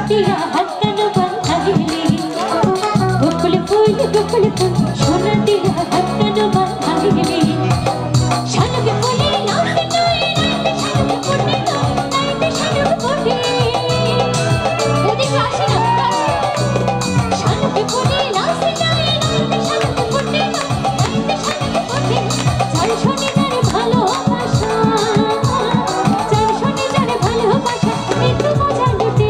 दिया हटन बंधाइली गोकुल फूल सोना दिया हटन बंधाइली शानक बोले नाच नोए नाच शानक बोले नाच शानक बोले ओदी काशी ना शानक बोले नाच नोए नाच शानक बोले नाच शानक बोले चार शोने जाने ভালোবাসা चार शोने जाने ভালোবাসা মৃত্যু মজা লুটে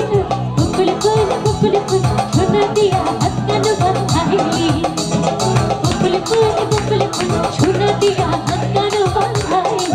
গোকুল ফুল সোনা দিয়া হটন বंधाइली गोकुल फूल सोना दिया हटन बंधाइली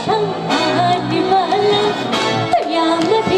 संभाल वाला तुया मत